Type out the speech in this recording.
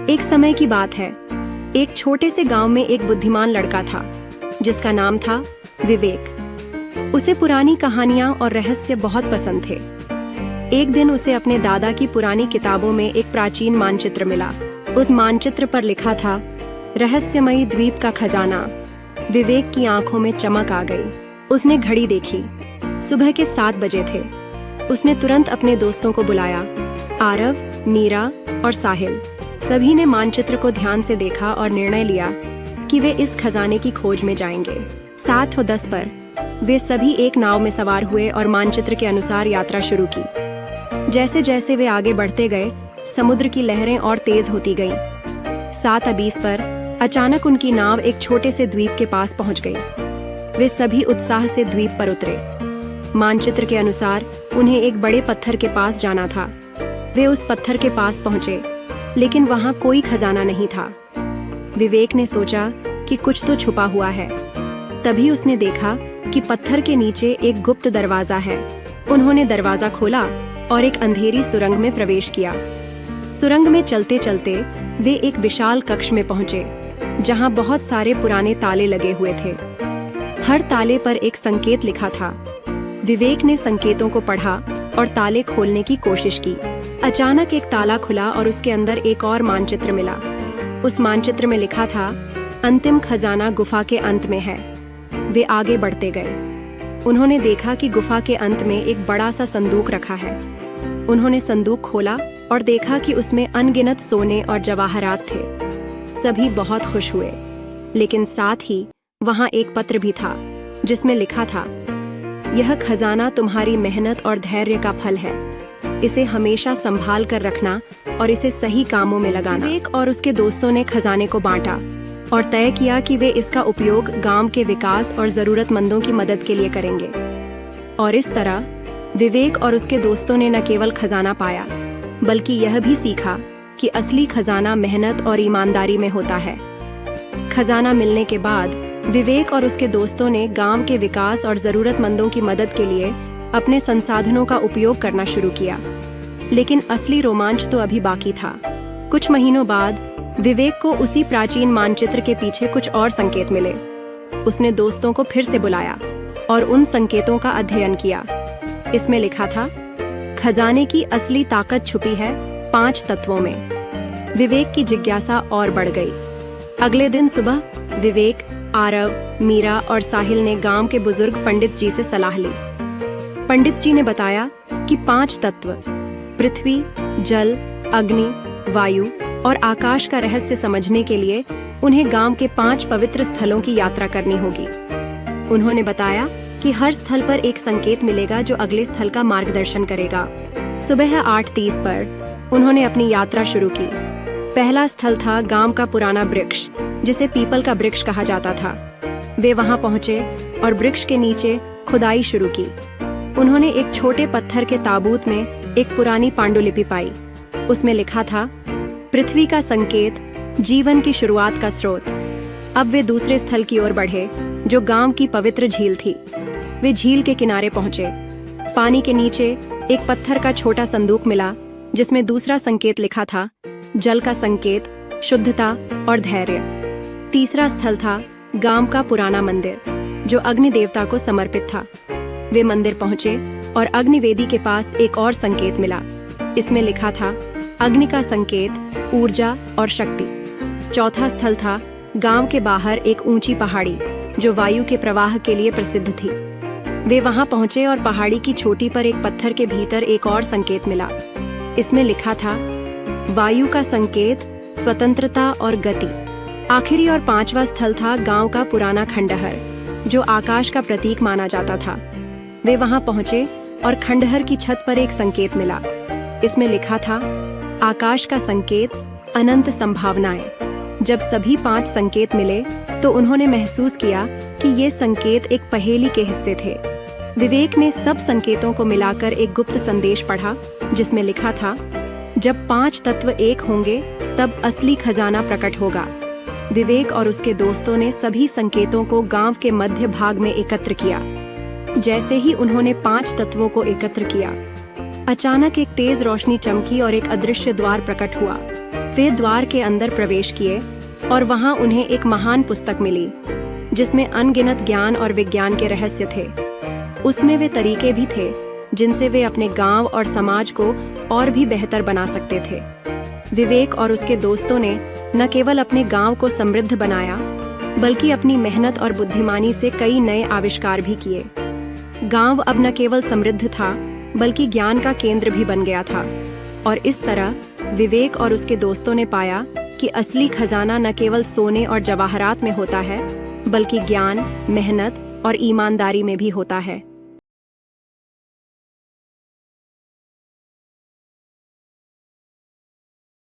एक समय की बात है। एक छोटे से गांव में एक बुद्धिमान लड़का था जिसका नाम था विवेक। उसे पुरानी कहानियां और रहस्य बहुत पसंद थे। एक दिन उसे अपने दादा की पुरानी किताबों में एक प्राचीन मानचित्र मिला। उस मानचित्र पर लिखा था रहस्यमयी द्वीप का खजाना। विवेक की आंखों में चमक आ गई। उसने घड़ी देखी। सुबह के 7 बजे थे। उसने तुरंत अपने दोस्तों को बुलाया। आरव, मीरा और साहिल सभी ने मानचित्र को ध्यान से देखा और निर्णय लिया कि वे इस खजाने की खोज में जाएंगे। 7:10 पर वे सभी एक नाव में सवार हुए और मानचित्र के अनुसार यात्रा शुरू की। जैसे जैसे वे आगे बढ़ते गए, समुद्र की लहरें और तेज होती गईं। 7:20 पर अचानक उनकी नाव एक छोटे से द्वीप के पास पहुंच गई। वे सभी उत्साह से द्वीप पर उतरे। मानचित्र के अनुसार उन्हें एक बड़े पत्थर के पास जाना था। वे उस पत्थर के पास पहुंचे, लेकिन वहां कोई खजाना नहीं था। विवेक ने सोचा कि कुछ तो छुपा हुआ है। तभी उसने देखा कि पत्थर के नीचे एक गुप्त दरवाजा है। उन्होंने दरवाजा खोला और एक अंधेरी सुरंग में प्रवेश किया। सुरंग में चलते चलते वे एक विशाल कक्ष में पहुंचे, जहां बहुत सारे पुराने ताले लगे हुए थे। हर ताले पर एक संकेत लिखा था। विवेक ने संकेतों को पढ़ा और ताले खोलने की कोशिश की। अचानक एक ताला खुला और उसके अंदर एक और मानचित्र मिला। उस मानचित्र में लिखा था अंतिम खजाना गुफा के अंत में है। वे आगे बढ़ते गए। उन्होंने देखा कि गुफा के अंत में एक बड़ा सा संदूक रखा है। उन्होंने संदूक खोला और देखा कि उसमें अनगिनत सोने और जवाहरात थे। सभी बहुत खुश हुए, लेकिन साथ ही वहां एक पत्र भी था जिसमें लिखा था, यह खजाना तुम्हारी मेहनत और धैर्य का फल है। इसे हमेशा संभाल कर रखना और इसे सही कामों में लगाना। विवेक और उसके दोस्तों ने खजाने को बांटा और तय किया कि वे इसका उपयोग गांव के विकास और जरूरतमंदों की मदद के लिए करेंगे। और इस तरह विवेक और उसके दोस्तों ने न केवल खजाना पाया, बल्कि यह भी सीखा कि असली खजाना मेहनत और ईमानदारी में होता है। खजाना मिलने के बाद विवेक और उसके दोस्तों ने गांव के विकास और जरूरतमंदों की मदद के लिए अपने संसाधनों का उपयोग करना शुरू किया। लेकिन असली रोमांच तो अभी बाकी था। कुछ महीनों बाद विवेक को उसी प्राचीन मानचित्र के पीछे कुछ और संकेत मिले। उसने दोस्तों को फिर से बुलाया और उन संकेतों का अध्ययन किया। इसमें लिखा था, खजाने की असली ताकत छुपी है 5 तत्वों में। विवेक की जिज्ञासा और बढ़ गई। अगले दिन सुबह विवेक, आरव, मीरा और साहिल ने गांव के बुजुर्ग पंडित जी से सलाह ली। पंडित जी ने बताया कि 5 तत्व पृथ्वी, जल, अग्नि, वायु और आकाश का रहस्य समझने के लिए उन्हें गांव के 5 पवित्र स्थलों की यात्रा करनी होगी। उन्होंने बताया कि हर स्थल पर एक संकेत मिलेगा जो अगले स्थल का मार्गदर्शन करेगा। सुबह 8:30 पर उन्होंने अपनी यात्रा शुरू की। पहला स्थल था गांव का पुराना वृक्ष, जिसे पीपल का वृक्ष कहा जाता था। वे वहां पहुंचे और वृक्ष के नीचे खुदाई शुरू की। उन्होंने एक छोटे पत्थर के ताबूत में एक पुरानी पांडुलिपि पाई। उसमें लिखा था, पृथ्वी का संकेत, जीवन की शुरुआत का स्रोत। अब वे दूसरे स्थल की ओर बढ़े, जो गांव की पवित्र झील थी। वे झील के किनारे पहुंचे। पानी के नीचे एक पत्थर का छोटा संदूक मिला, जिसमें दूसरा संकेत लिखा था, जल का संकेत, शुद्धता और धैर्य। तीसरा स्थल था गांव का पुराना मंदिर, जो अग्नि देवता को समर्पित था। वे मंदिर पहुंचे और अग्निवेदी के पास एक और संकेत मिला। इसमें लिखा था, अग्नि का संकेत, ऊर्जा और शक्ति। चौथा स्थल था गांव के बाहर एक ऊंची पहाड़ी, जो वायु के प्रवाह के लिए प्रसिद्ध थी। वे वहां पहुंचे और पहाड़ी की चोटी पर एक पत्थर के भीतर एक और संकेत मिला। इसमें लिखा था, वायु का संकेत, स्वतंत्रता और गति। आखिरी और 5वां स्थल था गांव का पुराना खंडहर, जो आकाश का प्रतीक माना जाता था। वे वहां पहुंचे और खंडहर की छत पर एक संकेत मिला। इसमें लिखा था, आकाश का संकेत, अनंत संभावनाएं। जब सभी 5 संकेत मिले तो उन्होंने महसूस किया कि ये संकेत एक पहेली के हिस्से थे। विवेक ने सब संकेतों को मिलाकर एक गुप्त संदेश पढ़ा, जिसमें लिखा था, जब 5 तत्व एक होंगे तब असली खजाना प्रकट होगा। विवेक और उसके दोस्तों ने सभी संकेतों को गांव के मध्य भाग में एकत्र किया। जैसे ही उन्होंने 5 तत्वों को एकत्र किया, अचानक एक तेज रोशनी चमकी और एक अदृश्य द्वार प्रकट हुआ। वे द्वार के अंदर प्रवेश किए और वहां उन्हें एक महान पुस्तक मिली जिसमें अनगिनत ज्ञान और विज्ञान के रहस्य थे। उसमें वे तरीके भी थे जिनसे वे अपने गांव और समाज को और भी बेहतर बना सकते थे। विवेक और उसके दोस्तों ने न केवल अपने गांव को समृद्ध बनाया, बल्कि अपनी मेहनत और बुद्धिमानी से कई नए आविष्कार भी किए। गांव अब न केवल समृद्ध था, बल्कि ज्ञान का केंद्र भी बन गया था। और इस तरह विवेक और उसके दोस्तों ने पाया कि असली खजाना न केवल सोने और जवाहरात में होता है, बल्कि ज्ञान, मेहनत और ईमानदारी में भी होता है।